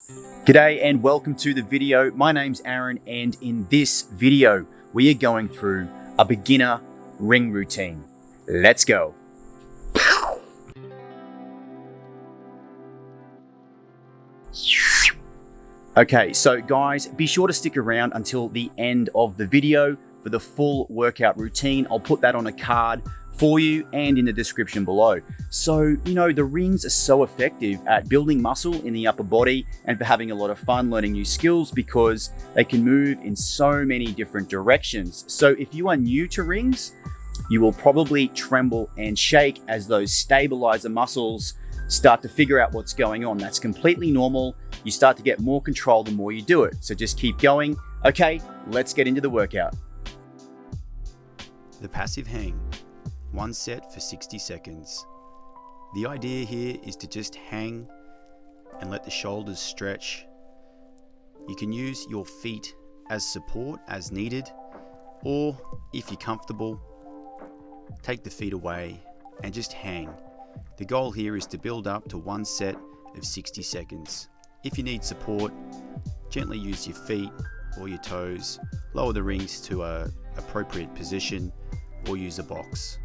G'day and welcome to the video. My name's Aaron, and in this video we are going through a beginner ring routine. Let's go. Okay, so guys, be sure to stick around until the end of the video for the full workout routine. I'll put that on a card for you and in the description below. So, the rings are so effective at building muscle in the upper body and for having a lot of fun learning new skills because they can move in so many different directions. So if you are new to rings, you will probably tremble and shake as those stabilizer muscles start to figure out what's going on. That's completely normal. You start to get more control the more you do it. So just keep going. Okay, let's get into the workout. The passive hang. One set for 60 seconds. The idea here is to just hang and let the shoulders stretch. You can use your feet as support as needed, or if you're comfortable, take the feet away and just hang. The goal here is to build up to one set of 60 seconds. If you need support, gently use your feet or your toes, lower the rings to an appropriate position, or use a box.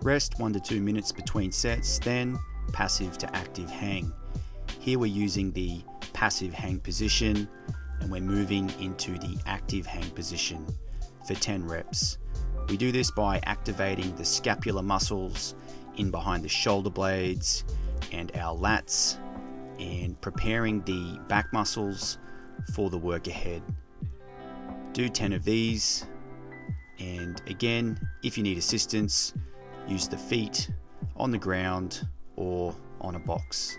Rest 1 to 2 minutes between sets, then passive to active hang. Here we're using the passive hang position and we're moving into the active hang position for 10 reps. We do this by activating the scapular muscles in behind the shoulder blades and our lats and preparing the back muscles for the work ahead. Do 10 of these, and again, if you need assistance, use the feet on the ground or on a box.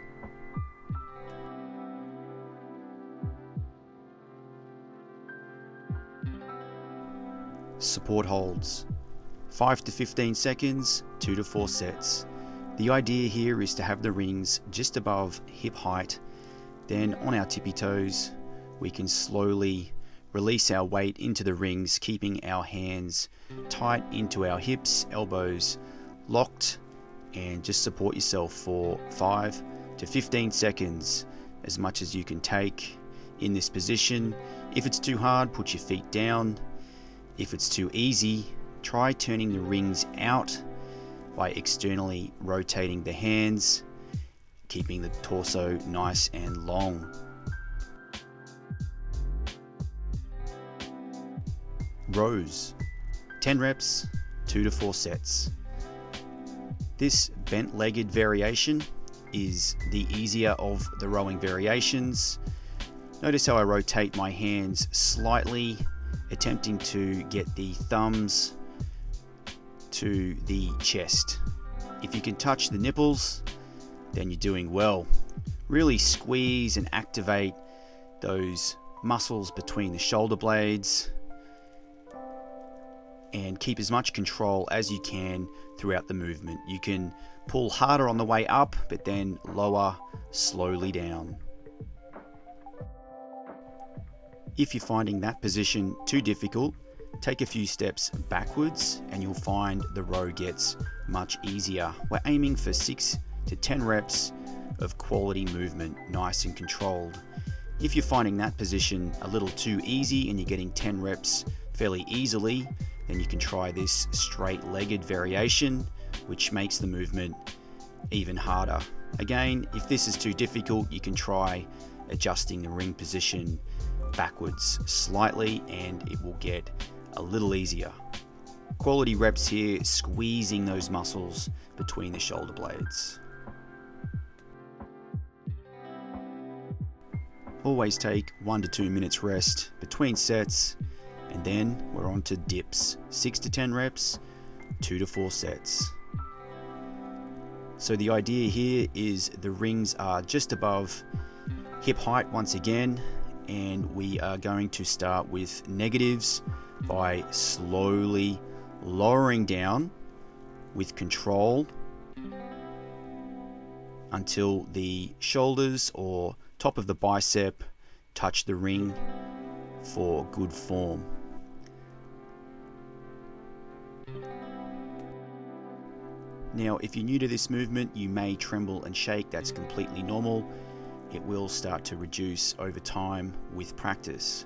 Support holds. 5 to 15 seconds, 2 to 4 sets. The idea here is to have the rings just above hip height. Then on our tippy toes, we can slowly release our weight into the rings, keeping our hands tight into our hips, elbows locked, and just support yourself for 5 to 15 seconds, as much as you can take in this position. If it's too hard, put your feet down. If it's too easy, try turning the rings out by externally rotating the hands, keeping the torso nice and long. Rows. 10 reps, 2 to 4 sets. This bent-legged variation is the easier of the rowing variations. Notice how I rotate my hands slightly, attempting to get the thumbs to the chest. If you can touch the nipples, then you're doing well. Really squeeze and activate those muscles between the shoulder blades and keep as much control as you can throughout the movement. You can pull harder on the way up, but then lower slowly down. If you're finding that position too difficult, take a few steps backwards and you'll find the row gets much easier. We're aiming for 6 to 10 reps of quality movement, nice and controlled. If you're finding that position a little too easy and you're getting 10 reps fairly easily, then you can try this straight-legged variation, which makes the movement even harder. Again, if this is too difficult, you can try adjusting the ring position backwards slightly and it will get a little easier. Quality reps here, squeezing those muscles between the shoulder blades. Always take 1 to 2 minutes rest between sets, and then we're on to dips. 6 to 10 reps, 2 to 4 sets. So the idea here is the rings are just above hip height once again, and we are going to start with negatives by slowly lowering down with control until the shoulders or top of the bicep touch the ring for good form. Now, if you're new to this movement, you may tremble and shake. That's completely normal. It will start to reduce over time with practice.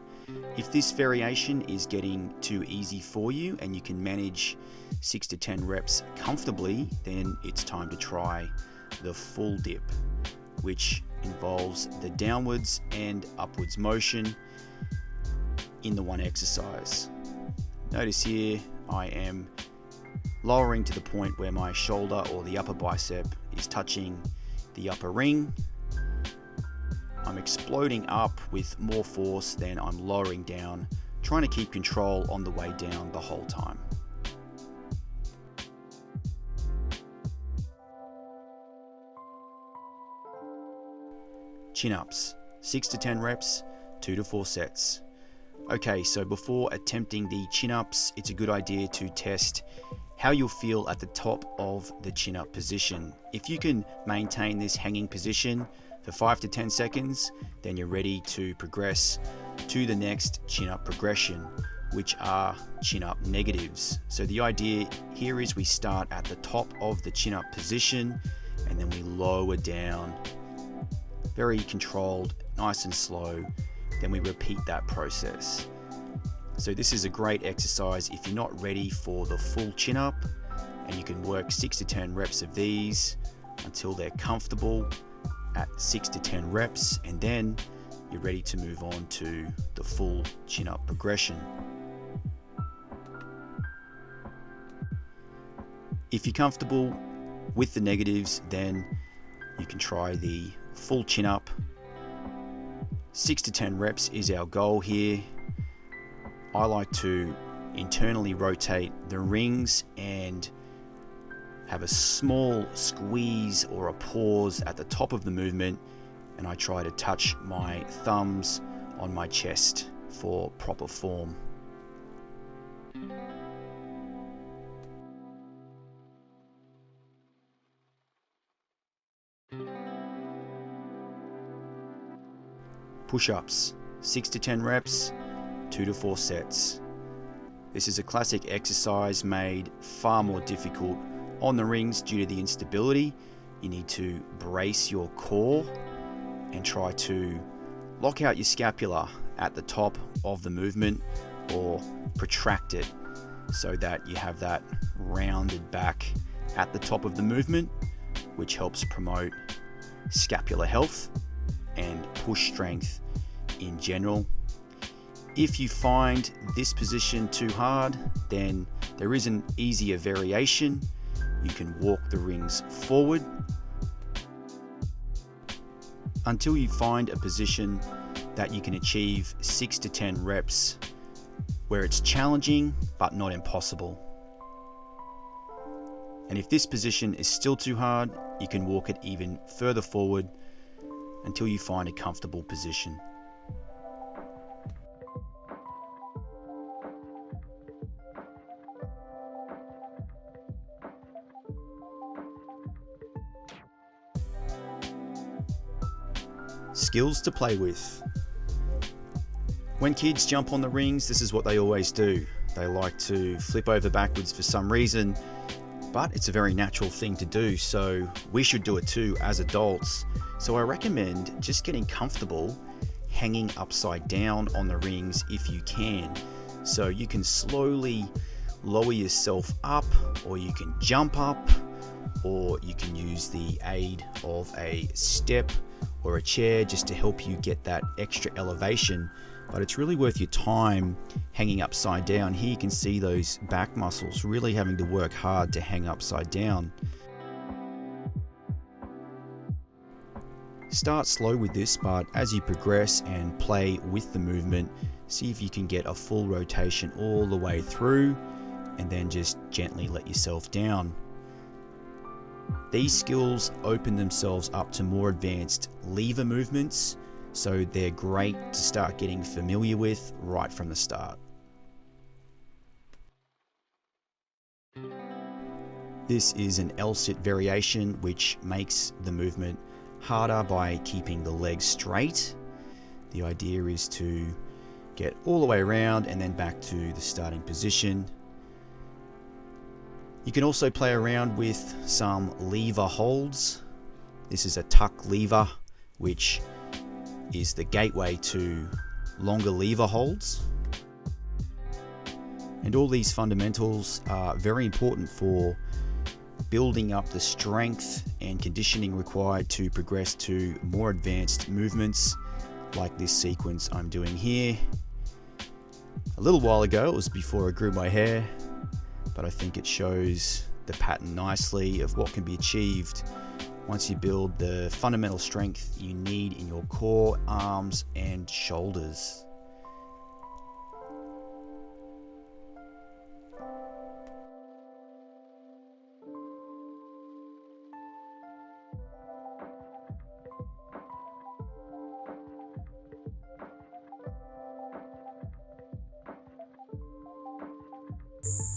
If this variation is getting too easy for you and you can manage 6 to 10 reps comfortably, then it's time to try the full dip, which involves the downwards and upwards motion in the one exercise. Notice here I am lowering to the point where my shoulder or the upper bicep is touching the upper ring. I'm exploding up with more force than I'm lowering down, trying to keep control on the way down the whole time. Chin-ups, 6 to 10 reps, 2 to 4 sets. Okay, so before attempting the chin-ups, it's a good idea to test how you'll feel at the top of the chin-up position. If you can maintain this hanging position for 5 to 10 seconds, then you're ready to progress to the next chin-up progression, which are chin-up negatives. So the idea here is we start at the top of the chin-up position and then we lower down, very controlled, nice and slow. Then we repeat that process. So this is a great exercise if you're not ready for the full chin-up, and you can work 6 to 10 reps of these until they're comfortable at 6 to 10 reps, and then you're ready to move on to the full chin-up progression. If you're comfortable with the negatives, then you can try the full chin-up. 6 to 10 reps is our goal here. I like to internally rotate the rings and have a small squeeze or a pause at the top of the movement, and I try to touch my thumbs on my chest for proper form. Push-ups, 6 to 10 reps, 2 to 4 sets. This is a classic exercise made far more difficult on the rings due to the instability. You need to brace your core and try to lock out your scapula at the top of the movement or protract it so that you have that rounded back at the top of the movement, which helps promote scapular health and push strength in general. If you find this position too hard, then there is an easier variation. You can walk the rings forward until you find a position that you can achieve 6 to 10 reps where it's challenging but not impossible. And if this position is still too hard, you can walk it even further forward until you find a comfortable position. Skills to play with. When kids jump on the rings, this is what they always do. They like to flip over backwards for some reason, but it's a very natural thing to do, so we should do it too as adults. So I recommend just getting comfortable hanging upside down on the rings if you can. So you can slowly lower yourself up, or you can jump up, or you can use the aid of a step or a chair just to help you get that extra elevation. But it's really worth your time hanging upside down. Here you can see those back muscles really having to work hard to hang upside down. Start slow with this, but as you progress and play with the movement, see if you can get a full rotation all the way through, and then just gently let yourself down. These skills open themselves up to more advanced lever movements, so they're great to start getting familiar with right from the start. This is an L-sit variation, which makes the movement harder by keeping the legs straight. The idea is to get all the way around and then back to the starting position. You can also play around with some lever holds. This is a tuck lever, which is the gateway to longer lever holds. And all these fundamentals are very important for building up the strength and conditioning required to progress to more advanced movements like this sequence I'm doing here. A little while ago, it was before I grew my hair, but I think it shows the pattern nicely of what can be achieved once you build the fundamental strength you need in your core, arms, and shoulders.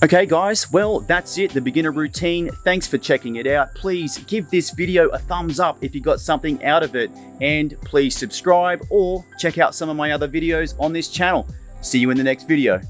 Okay guys, well that's it, the beginner routine. Thanks for checking it out. Please give this video a thumbs up if you got something out of it, and please subscribe or check out some of my other videos on this channel. See you in the next video.